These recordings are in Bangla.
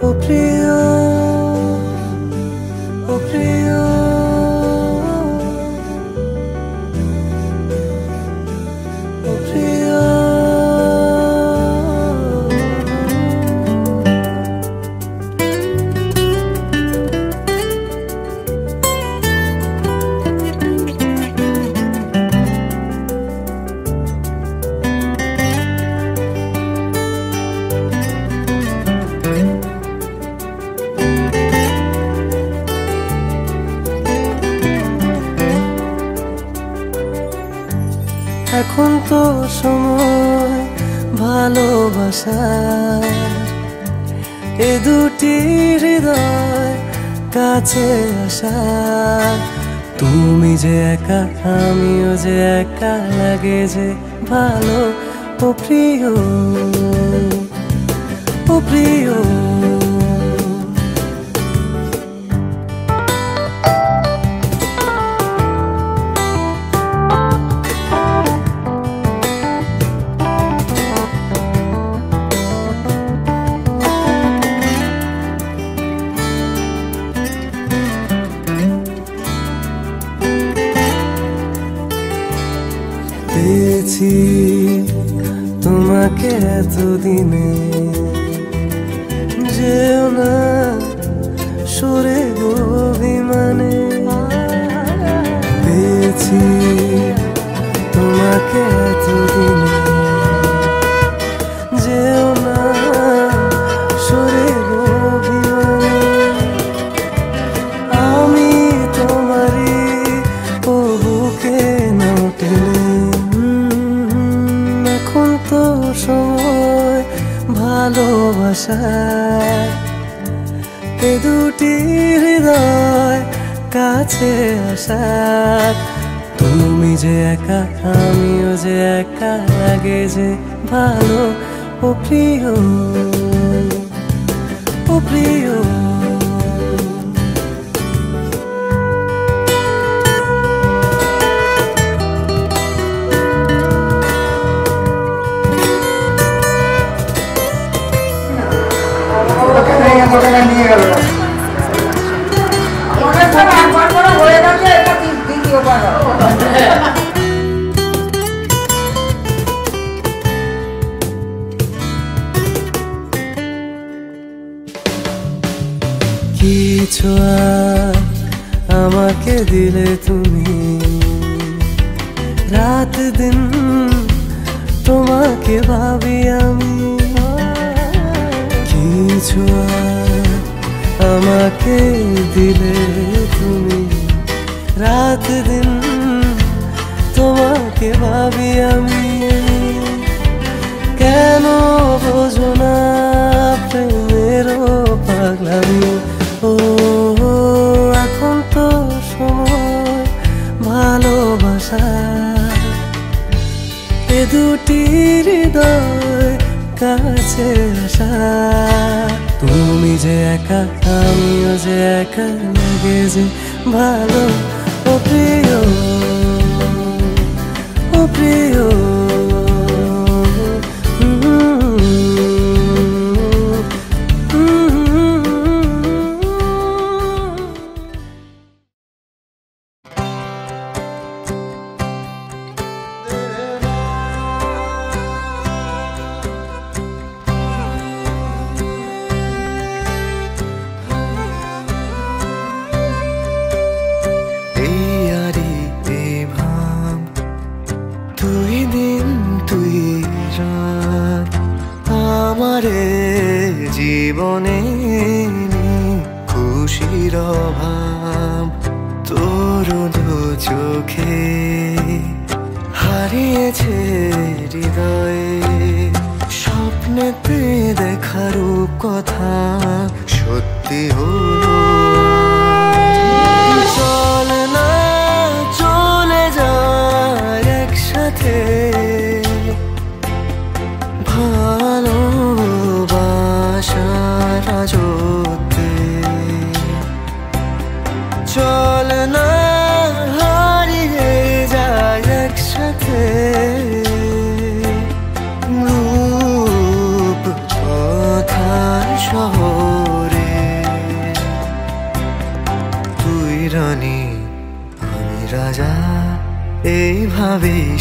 ও প্রিয়, ও প্রিয়, ও প্রিয়। এখন তো সময় ভালোবাসার, এ দুটি হৃদয় কাছে আসার। তুমি যে একা, আমিও যে একা, লাগে যে ভালো। ও প্রিয়, ও প্রিয়। পেয়েছি তোমাকে এতদিনে, যেও না সরে গো অভিমানে। পেয়েছি তোমাকে এতদিনে, যেও না সরে গো অভিমানে। আমি তোমারই ও বুকে নাও টেনে। এখন তো সময় ভালোবাসার, এ দুটি হৃদয় কাছে আসার। তুমি যে একা, আমিও যে একা, লাগে যে ভালো। ও প্রিয়, ও প্রিয়। নিয়ে গেল কিছু আমাকে দিলে তুমি, রাত দিন তোমাকে ভাবি আমি। কিছু আমাকে দিলে তুমি, রাত দিন তোমাকে ভাবি আমি। কেন বোঝো না প্রেমের পাগলামি। ও এখন তো সময় ভালোবাসার, এ দুটি হৃদয় কাছে আসা। তুমি যে একা, আমিও যে একা, লাগে যে ভালো। ও প্রিয়, ও প্রিয়। জীবনে খুশির অভাব, তোর দু চোখে হারিয়েছে হৃদয়ে। স্বপ্নেতে দেখা রূপ কথা সত্যি হলো। চল না চলে যায় একসাথে, ভালোবাসার রাজত্বে। চল না হারিয়ে যায় একসাথে,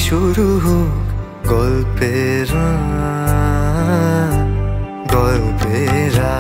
শুরু হোক গল্পের গল্পেরা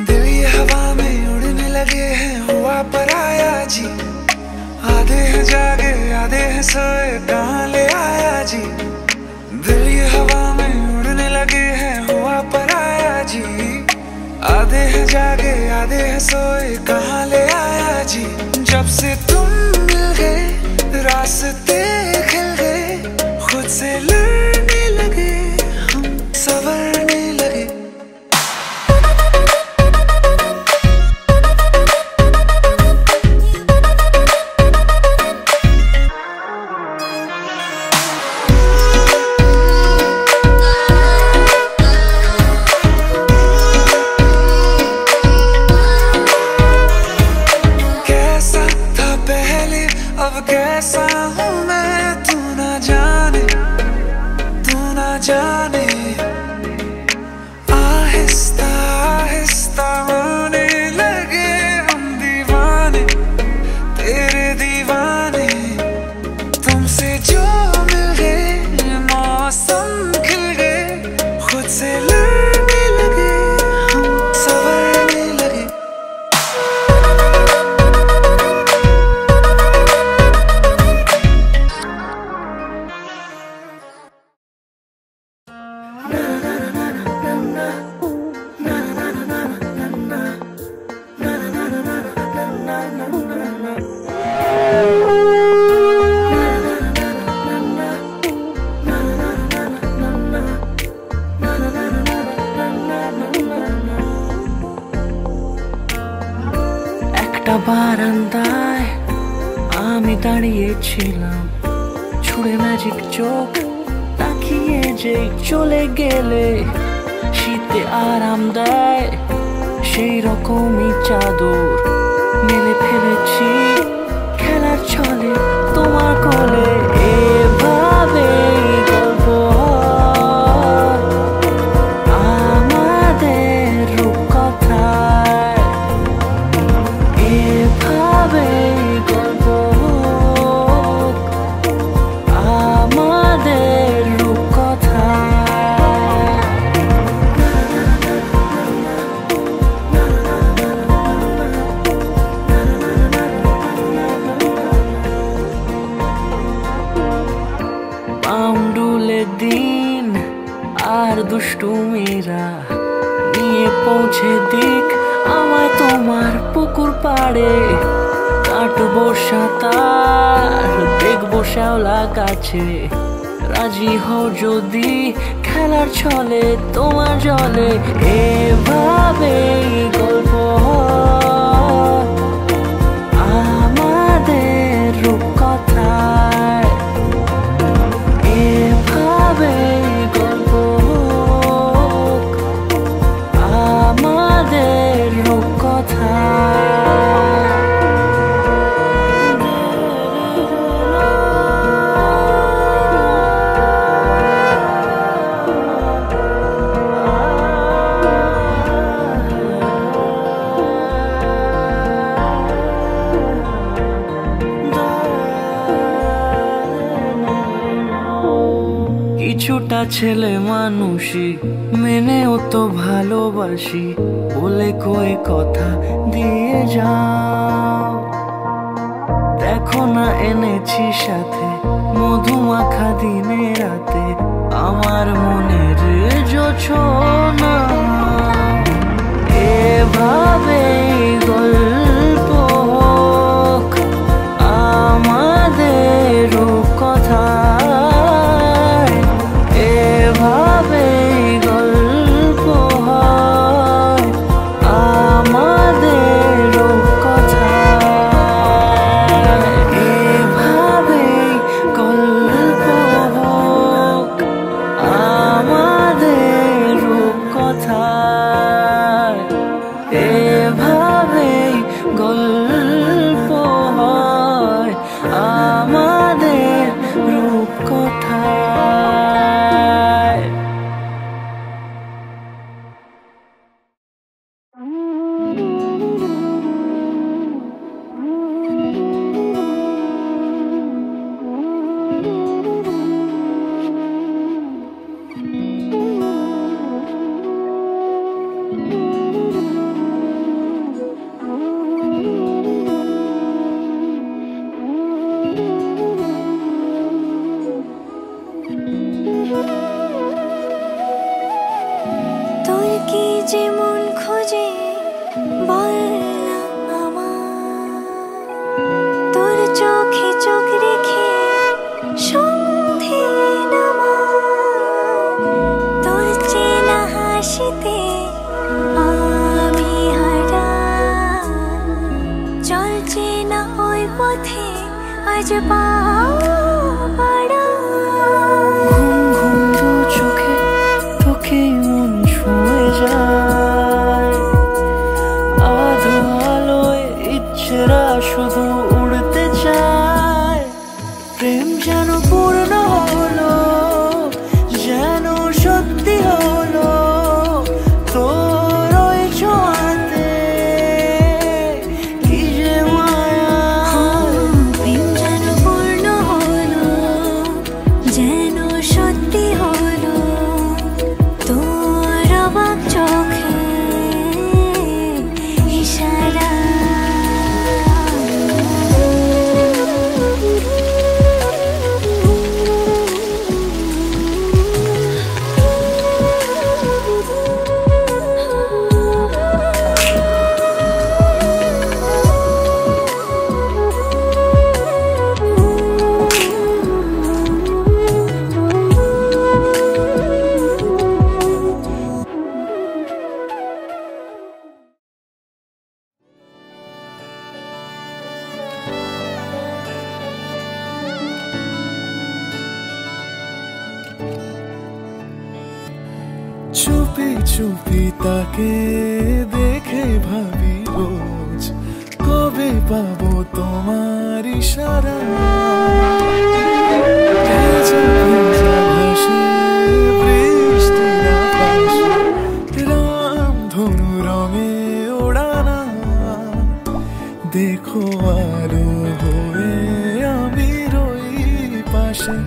दिल ये हवा में उड़ने लगे हैं हुआ पराया जी आधे हैं जागे आधे हैं सोए कहाँ ले आया जी दिल ये हवा में उड़ने लगे हैं हुआ पराया जी आधे हैं जागे आधे हैं सोए कहाँ ले आया जी जब से तुम मिल गए रास्ते खिल गए खुद से लड़ने लगे हम संवरने लगे अब कैसा हूँ मैं तू ना जाने आहिस्ता आहिस्ता होने लगे हम दीवाने तेरे दीवाने तुमसे जो मिल गए मौसम खिल गए खुद से लड़ने लगे हम संवरने लगे একটা বারান্দায় আমি দাঁড়িয়েছিলাম ছুঁড়ে ম্যাজিক চোখ তাকিয়ে যে চলে গেলে শীতে আরাম দেয় সেই রকমই চাদর মেলে ফেলেছি খেলার ছলে তোমার কোলে এভাবে গল্প আমাদের রূপকথায় এভাবে গল্প আমাদের রূপকথায় পাউন্ডুলে দিন আর দুষ্টুমিরা নিয়ে পৌঁছে দিক আমায় তোমার পুকুর পাড়ে কাটবো সাঁতার দেখবো শ্যাওলা গাছে রাজি হও যদি খেলার ছলে তোমার জলে এভাবে গল্প আমাদের রূপকথায় এভাবে গল্প আমাদের রূপকথায় কিছুটা ছেলে মানুষই মেনেও তো ভালোবাসি বলে কয়ে কথা দিয়ে যাও দেখো না এনেছি সাথে মধুমাখা দিনে রাতে আমার মনের জোছনা এভাবে গল্প পাড়া। ঘুম ঘুম দু চোখে তোকে মন ছুঁয়ে যায়, আধো আলোয় ইচ্ছেরা শুধু উড়তে চায়। প্রেম যেন পূর্ণ হলো, যেন সত্যি হলো তোর ওই ছোঁয়াতে, কি যে মায়া। প্রেম যেন পূর্ণ হলো, যেন সত্যি হলো তোর অবাক চোখে ইশারা। চুপি চুপি তাকে দেখে ভাবি রোজ, কবে পাবো তোমার ইশারা। বৃষ্টির আকাশে রামধনু রঙে ওড়ানা, দেখো আলো হয়ে আমি রই পাশে,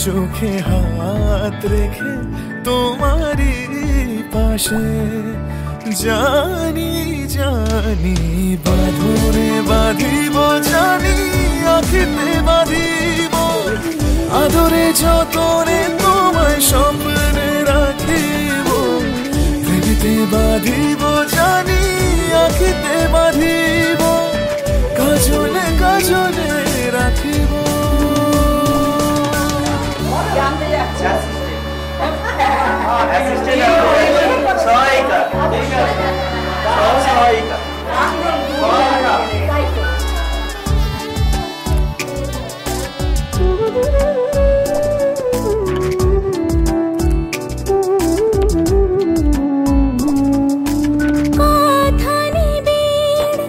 চোখে হাত রেখে তোমারই পাশে। জানি জানি বাঁধনে বাঁধিব, জানি আখিতে বাঁধিব, আদরে যতনে তোমায় স্বপ্নে রাখিব। প্রেমেতে বাঁধিব, জানি আখিতে বাঁধিব, কাজলে কাজলে রাখিব। কথা নিবিড়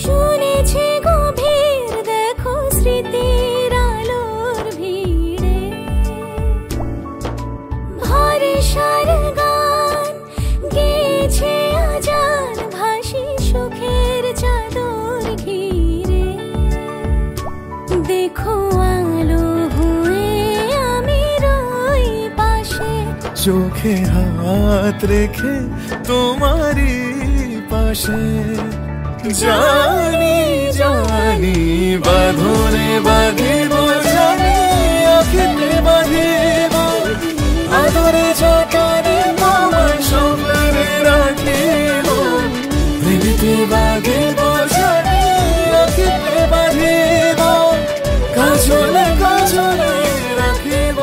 শুনেছে গভীর, দেখো স্মৃতির আলোর ভিড়ে ভরসার গান গেয়েছে আজান, ভাসি সুখের চাদর ঘিরে। দেখো আলো হয়ে আমি রই পাশে, চোখে হাত রেখে তোমারই পাশে। জানি জানি বাঁধনে বাঁধিব, জানি আখিতে বাঁধিব, আদরে যতনে তোমায় স্বপ্নে রাখিব। প্রেমেতে বাঁধিব, জানি আখিতে বাঁধিব, কাজলে কাজলে রাখিব।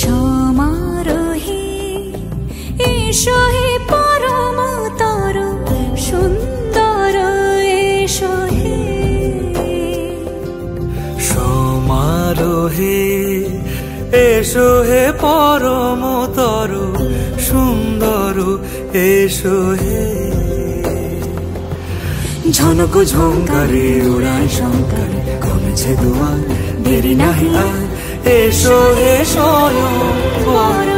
সমারোহে এসো হে পরমতর সুন্দর, এসো হে সমারোহে এসো হে পরমতর সুন্দর, এসো হে। ঝনক ঝঙ্কারে উড়ায় শঙ্কর, কমেছে দুয়ার দেরি নাহি আর। এসো হে স্বয়ংবর,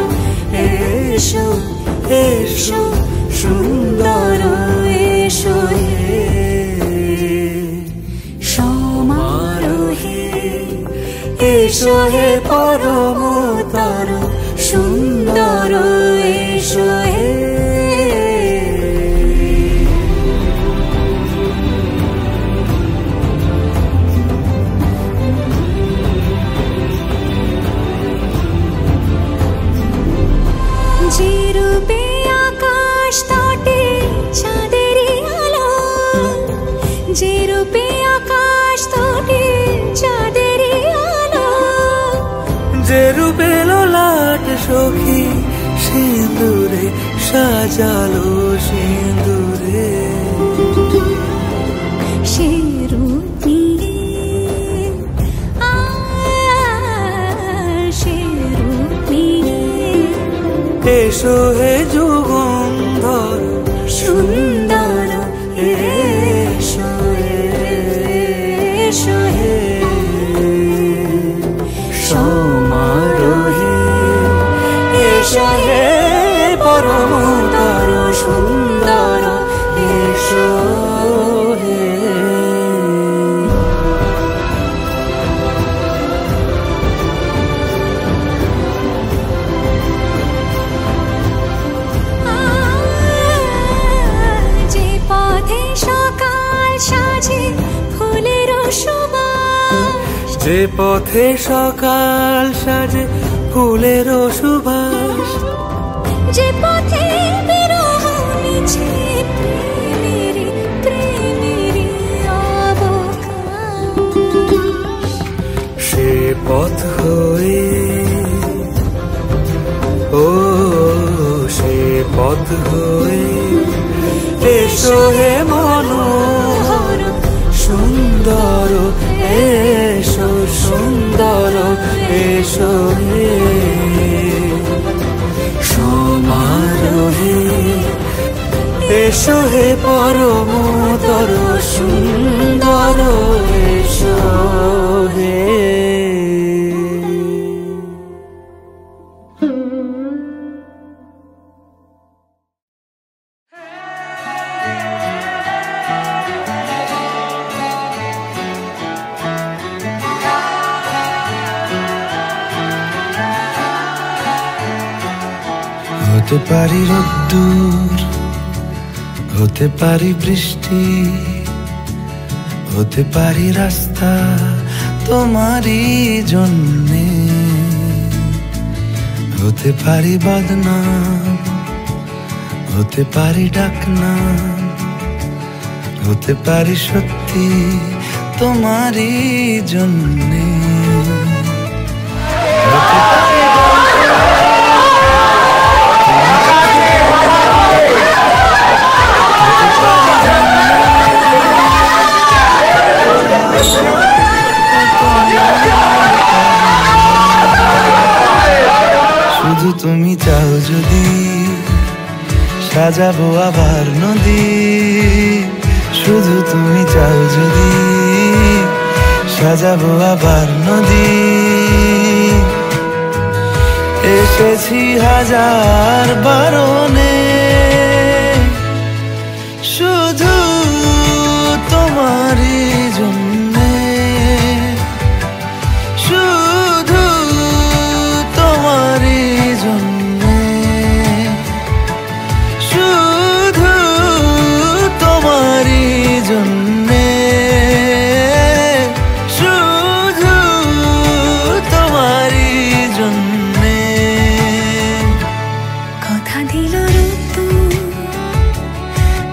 এসো এসো সুন্দর, এসো হে। সমারোহে এসো হে পরমতর সুন্দর, এসো হে। যে রূপে লোলাট সখী সিঁদুরে সাজালো সিঁদুরে সে রূপ এসো হে যুগন্ধর সুন্দর এসো এসো হে সমারোহে এসো হে পরমতর সুন্দর এসো হে যে পথে সকাল সাজে ফুলের সুবাস যে পথে সকাল সাজে ফুলের সুবাস যে পথে বিরহ মিছে প্রেমেরই অবকাশ সে পথ হয়ে ও সে পথ হয়ে এসো হে মনোহর সুন্দর এসো সুন্দর এসো হে সমারোহে এসো হে পরমতর সুন্দর এসো হে হতে পারি রোদ্দুর, হতে পারি বৃষ্টি, হতে পারি রাস্তা তোমারই জন্যে, হতে পারি বদনাম, হতে পারি ডাকনাম, হতে পারি সত্যি তোমারই জন্যে, হতে পারি শুধু তুমি চাও যদি সাজাবো আবার নদী, শুধু তুমি চাও যদি সাজাবো আবার নদী, এসেছি হাজার বারণে শুধু তোমারই জন্যে, শুধু তোমারই জন্যে, শুধু তোমারই জন্যে, শুধু তোমারই জন্যে। কথা দিল ঋতু,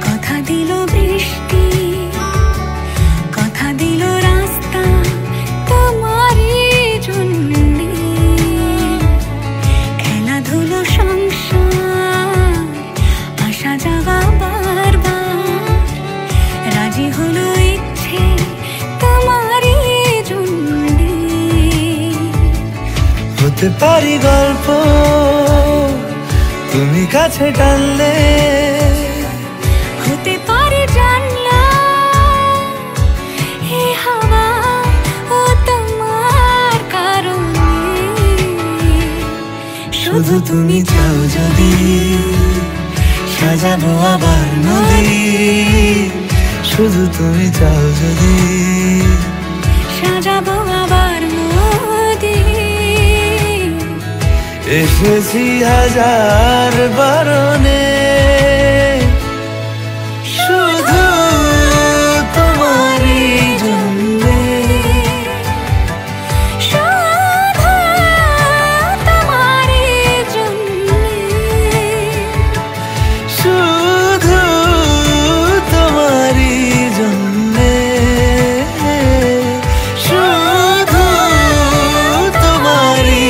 কথা দিল বৃষ্টি, কথা দিল রাস্তা তোমারই জন্যে, খেলাধুলো সংসার আশা যাওয়া বারবার, রাজি হলো ইচ্ছে তোমারই জন্যে, হতে পারি গল্প তুমি কাছে টানলে, হতে পারে জানলা হে হাওয়া ও তোমার কারণে, শুধু তুমি চাও যদি সাজাবো আবার নদী, শুধু তুমি চাও যদি সাজাবো আবার নদী, এসেছি হাজার বারণে শুধু তোমারই জন্যে, শুধু তোমারই জন্যে, শুধু তোমারই জন্যে, শুধু তোমারই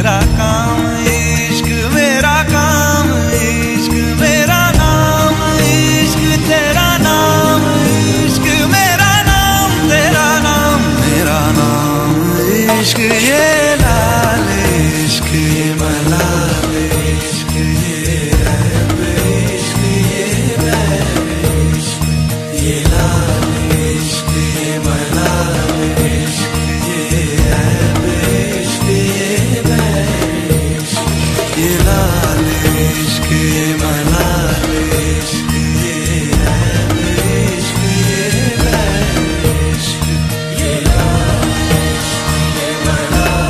तेरा काम इश्क मेरा काम इश्क मेरा नाम इश्क तेरा नाम इश्क मेरा नाम तेरा नाम मेरा नाम इश्क ये लाल इश्क ये मलाल इश्क ये रैब इश्क ये बैर इश्क ये लाल इश्क ये मलाल इश्क ये रैब इश्क ये बैर इश्क ये लाल इश्क ये मलाल इश्क ये रैब इश्क ये बैर इश्क ये लाल इश्क ये मलाल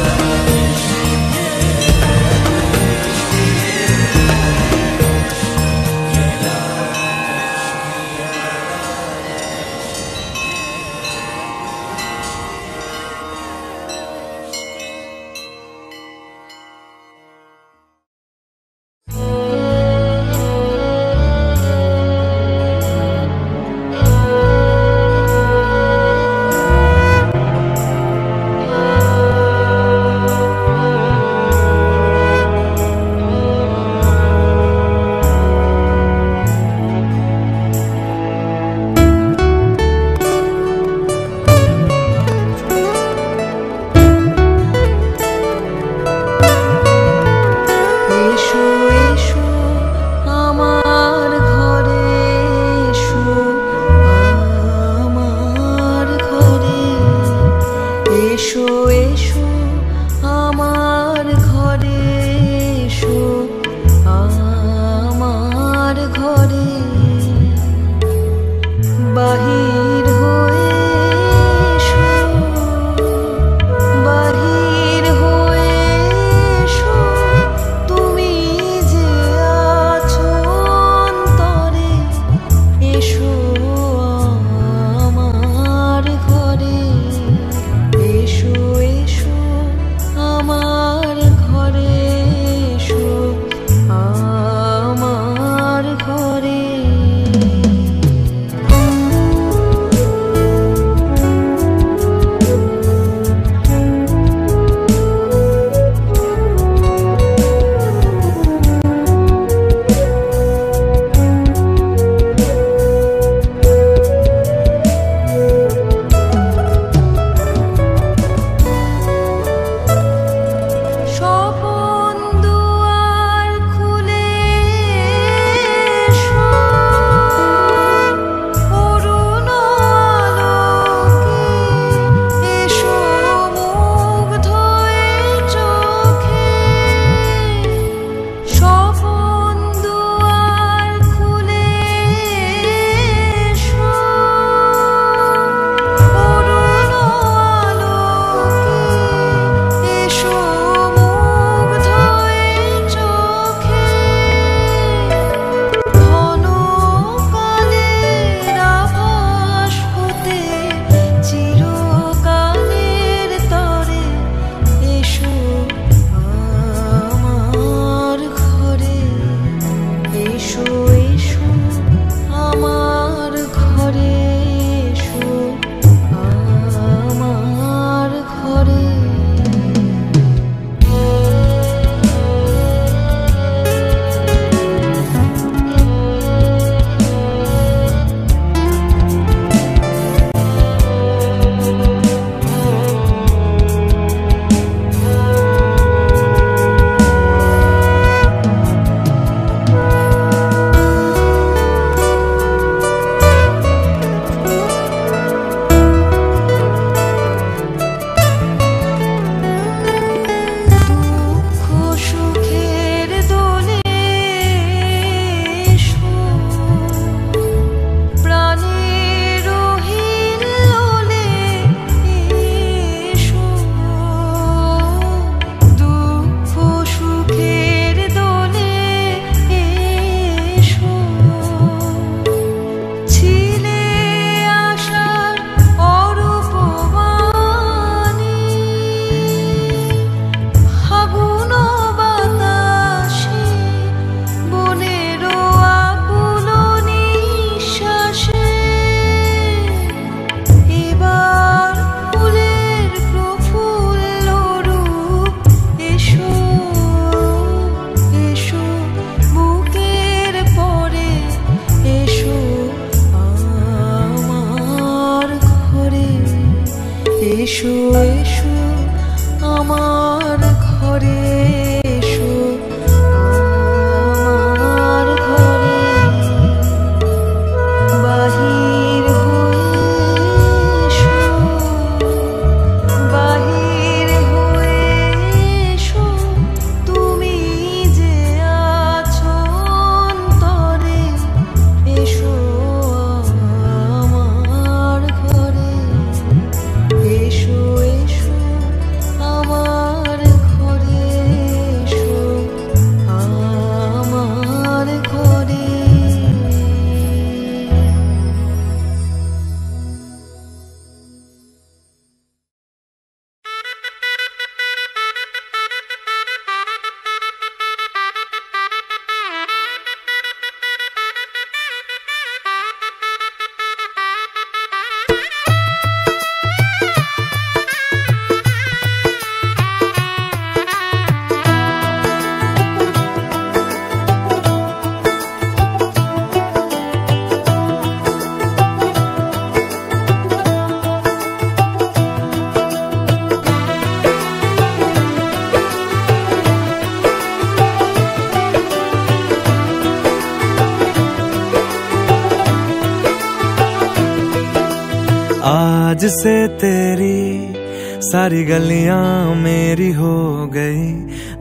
आज से तेरी सारी गलियां मेरी हो गई,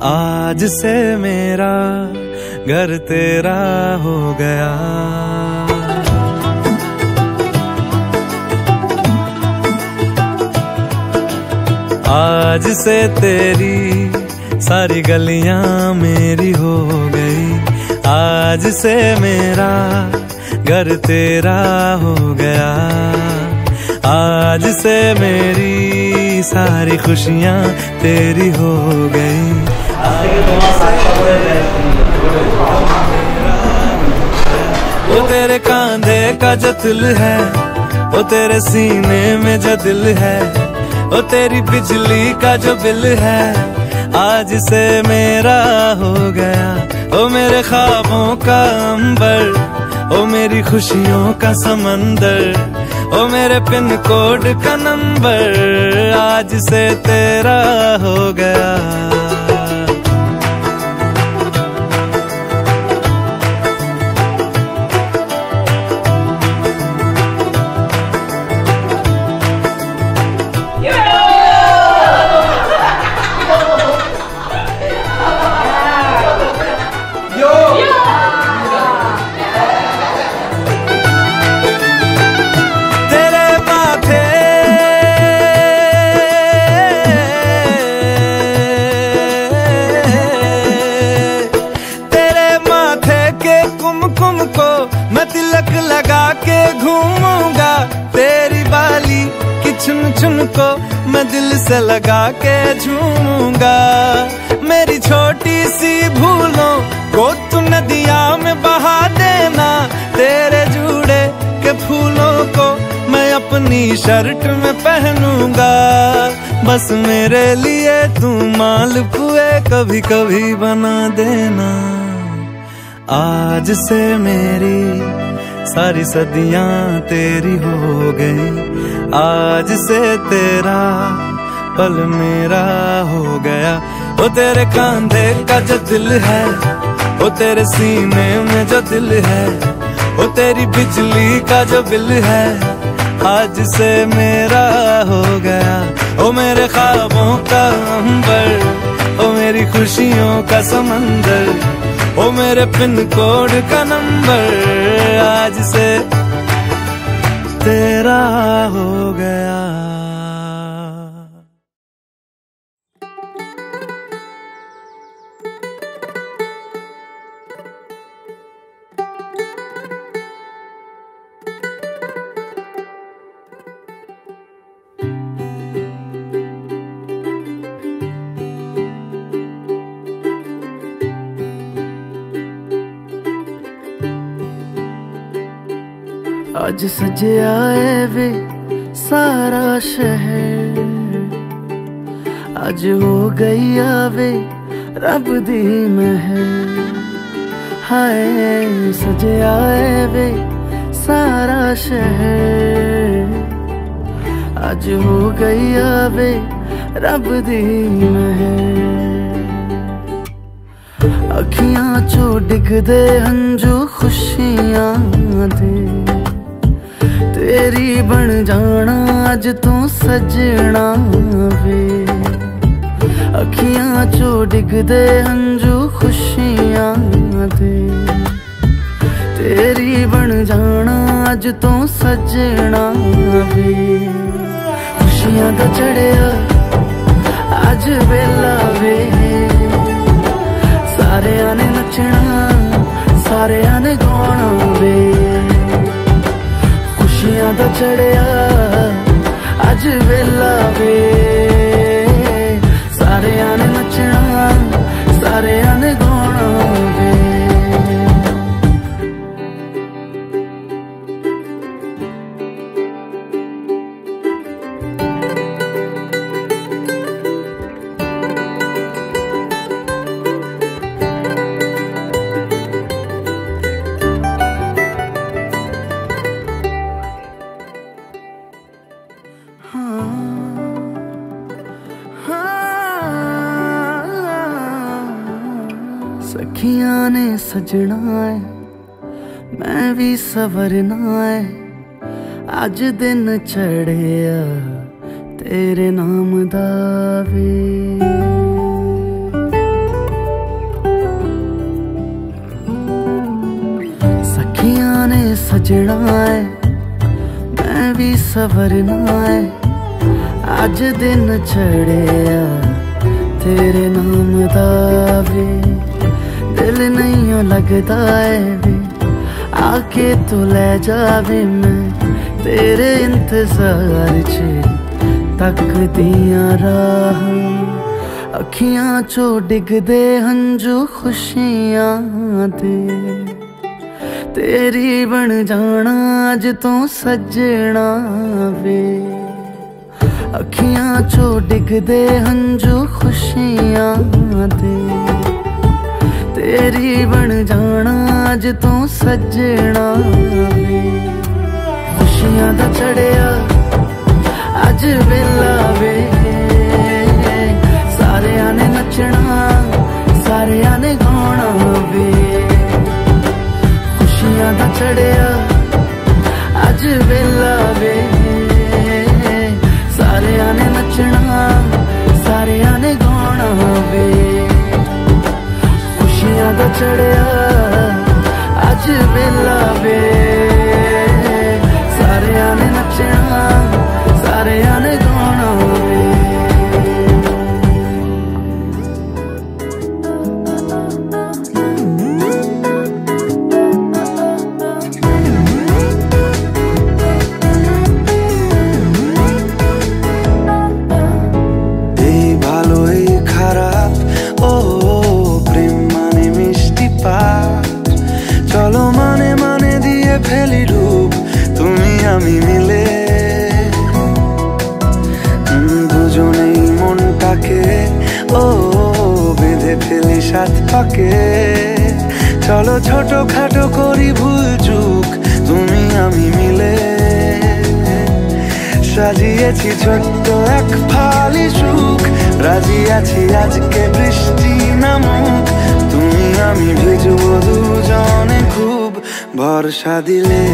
आज से मेरा घर तेरा हो गया। आज से तेरी सारी गलियां मेरी हो गई, आज से मेरा घर तेरा हो गया। आज से मेरी सारी खुशियां तेरी हो गई। वो तेरे कांधे का जो दिल है, वो तेरे सीने में जो दिल है, वो तेरी बिजली का जो बिल है, आज से मेरा हो गया। ओ मेरे ख्वाबों का अंबर, ओ मेरी खुशियों का समंदर, ओ मेरे पिन कोड का नंबर, आज से तेरा हो गया। लगा के घूमूंगा तेरी बाली की चुन चुन को मैं दिल से लगा के झूमूंगा। मेरी छोटी सी भूलों को तू नदिया में बहा देना, तेरे जूड़े के फूलों को मैं अपनी शर्ट में पहनूंगा। बस मेरे लिए तू मालपुए कभी कभी बना देना। आज से मेरी सारी सदियां तेरी हो गई, आज से तेरा पल मेरा हो गया। वो तेरे कांधे का जो दिल है, वो तेरे सीने में जो दिल है, वो तेरी बिजली का जो बिल है, आज से मेरा हो गया। ओ मेरे ख्वाबों का अंबर, ओ मेरी खुशियों का समंदर, ओ मेरे पिन कोड का नंबर, आज से तेरा हो गया। आज सजिया है वे सारा शहर, आज हो गई आवे रब दी महर। हाय सजिया है वे सारा शहर, आज हो गई आवे रब दी महर। अखियां चो डिगदे हंजू खुशियां दे, तेरी बन जाना अज तू सजना वे। अखियां चो डिगदे हंजू खुशियां दे, तेरी बन जाना अज तू सजना वे। खुशियां दा चढ़िया अज वेला वे, सारेयां ने नचना सारेयां ने गाना वे। खुशियां दा चढ़िया अज वेला वे, सारेयां ने नचना सारेयां ने गाना वे। सखियां ने सजना है मैं भी सवरना है, अज दिन चढ़िया तेरे नाम दा वे सखियां ने सजना है मैं भी सवरना है अज दिन चढ़िया तेरे नाम दा वे दिल नहीं लगता है वे आके तू ले जावे मैं तेरे इंतजार च तक दिया राह अखियां चो डिगदे हंजू खुशियां दे तेरी बन जाना अज तो सजना वे अखियां चो डिगदे हंजू खुशियां दे तेरी बन जाना अज तो सजना वे खुशियां दा चढ़िया अज वेला वे सारियां ने नचना सारियां ने गाना वे खुशियां दा चढ़िया अज वेला वे सारियां ने नचना सारियां ने गाना वे खुशियां दा चढ़िया अज वेला वे सारियां ने नचना सारियां ने गाना वे चलो माने माने दिए फेली डूब तुमी आमी मिले दुजोनेई मनटाके ओ बेঁধে ফেলি সাত পাকে चलो छोटो खाटो करी भूल चूक तुमी आमी मिले সাজিয়েছি ছোট্ট এক ফালি সুখ রাজি আছি আজকে বৃষ্টি নামুক তুমি আমি ভিজবো দুজনে খুব ভরসা দিলে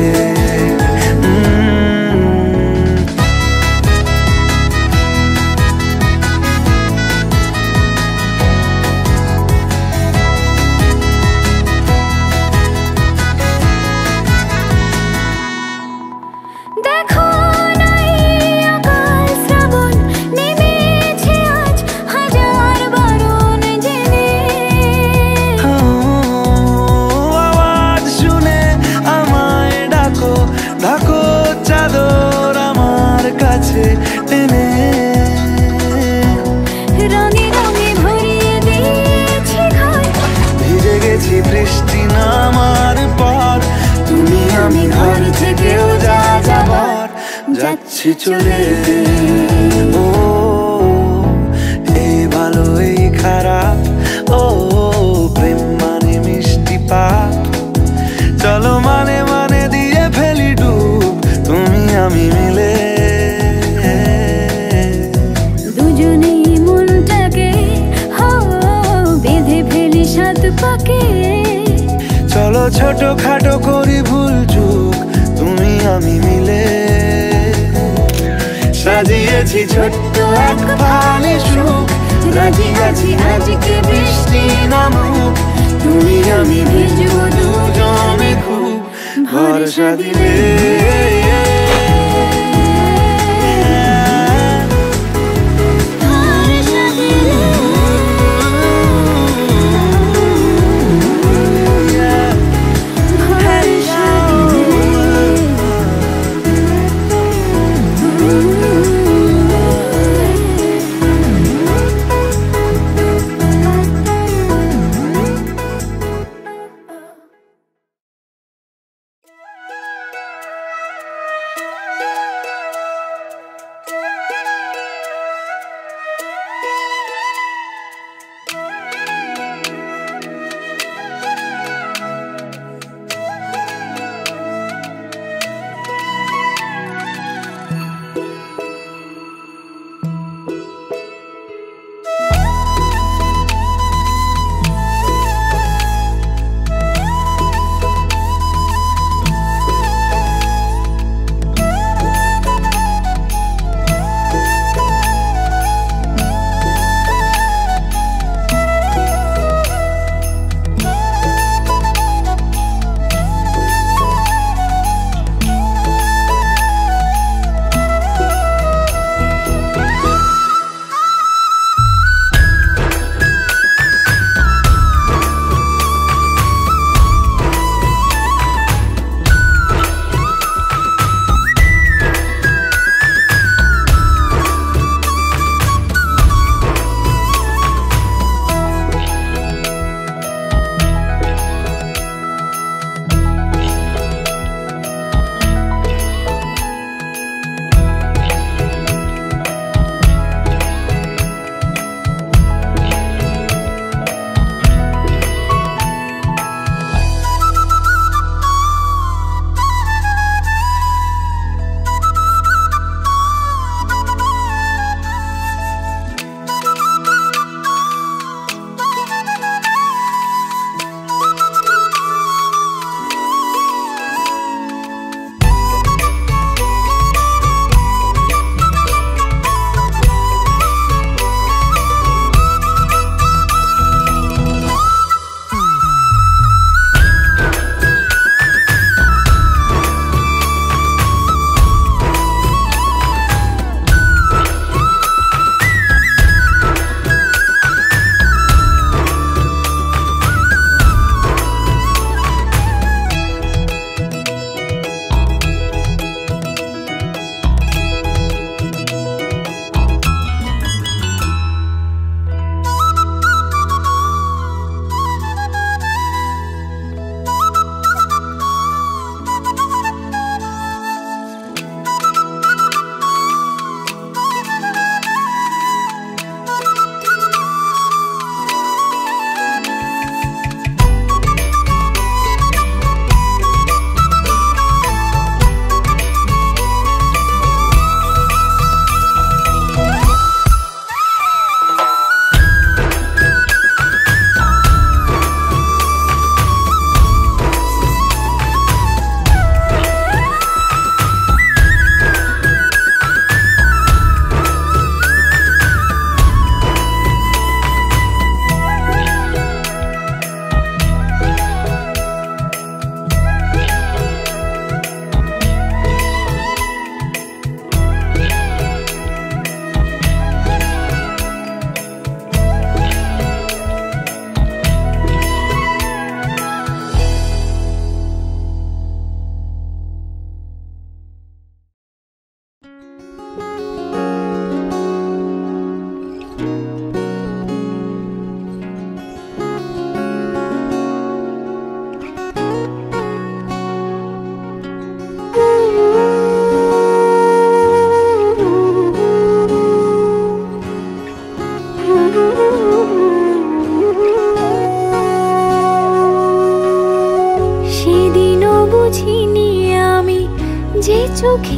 বৃষ্টি নামার পর তুমি আমি ঘর থেকেও যা যাবার যাচ্ছি চলে ও এই ভালো এই খারাপ ও প্রেম মানে মিষ্টি পাপ চলো মানে মানে দিয়ে ফেলি ডুব তুমি আমি মিলে দুজনেই মনটাকে বেঁধে ফেলি সাত পাকে চলো ছোট খাটো করি ভুল চুক তুমি আমি মিলে সাজিয়েছি ছোট্ট এক ফালি সুখ রাজি আছি আজকে বৃষ্টি নামুক তুমি আমি ভিজবো দুজনে খুব ভরসা দিলে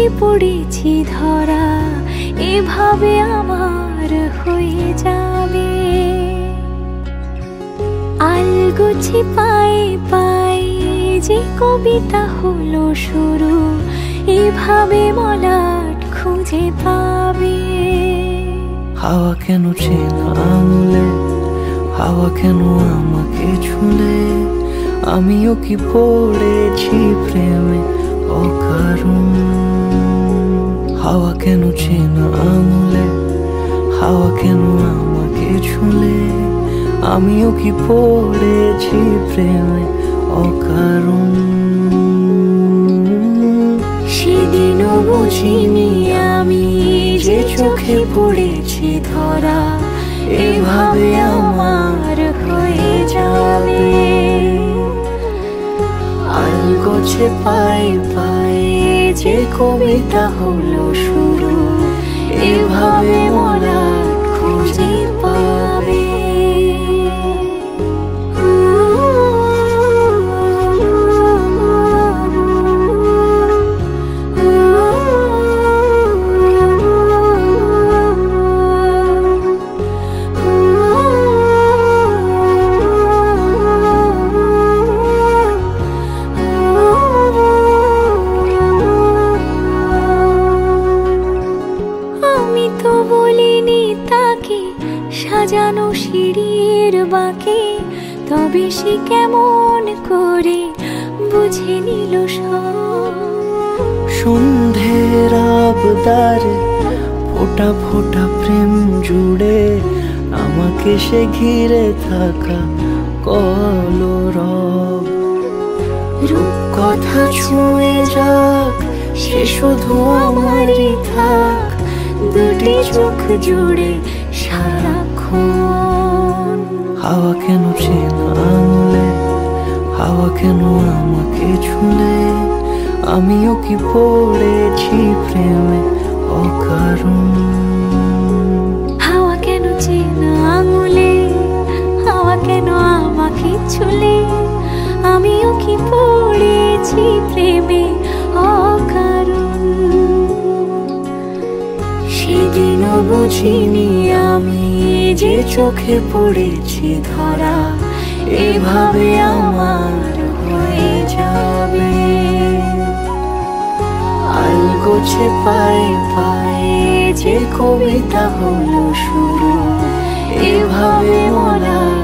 চোখে পড়েছি ধরা, এভাবে আমার হয়ে যাবে। আলগোছে পায়ে পায়ে যে কবিতা হলো শুরু, এভাবে মলাট খুঁজে পাবে। হাওয়া কেন চেনা আঙুলে, হাওয়া কেন আমাকে ছুলে, আমিও কি পড়েছি প্রেমে অকারণ। হাওয়া কেন চেনা আঙুলে, হাওয়া কেন আমাকে ছুলে, আমিও কি পড়েছি প্রেমে অকারণ। সেদিনও বুঝিনি আমি যে চোখে পড়েছি ধরা, এভাবে আমার হয়ে যাবে। আলগোছে পায়ে পায়ে যে কবিতা হলো শুরু, এভাবে মলাট খুঁজে পাবে। সাজানো সিঁড়ির বাঁকে, তবে সে কেমন করে বুঝে নিল সব। সন্ধ্যের আবদারে ফোটা ফোটা প্রেম জুড়ে, আমাকে সে ঘিরে থাকা কলরব। রূপকথা ছুঁয়ে যাক, সে শুধু আমারই থাক, দুটি চোখ জুড়ে সারাক্ষণ। হাওয়া কেন চেনা আঙুলে, হাওয়া কেন আমাকে ছুলে, আমিও কি পড়েছি প্রেমে অকারণ। হাওয়া কেন চেনা আঙুলে, হাওয়া কেন আমাকে ছুলে, আমিও কি পড়েছি প্রেমে অকারণ। সেদিনও বুঝিনি আমি যে চোখে পড়েছি ধরা, এভাবে আমার হয়ে যাবে। আলগোছে পায়ে পায়ে যে কবিতা হলো শুরু, এভাবে মলাট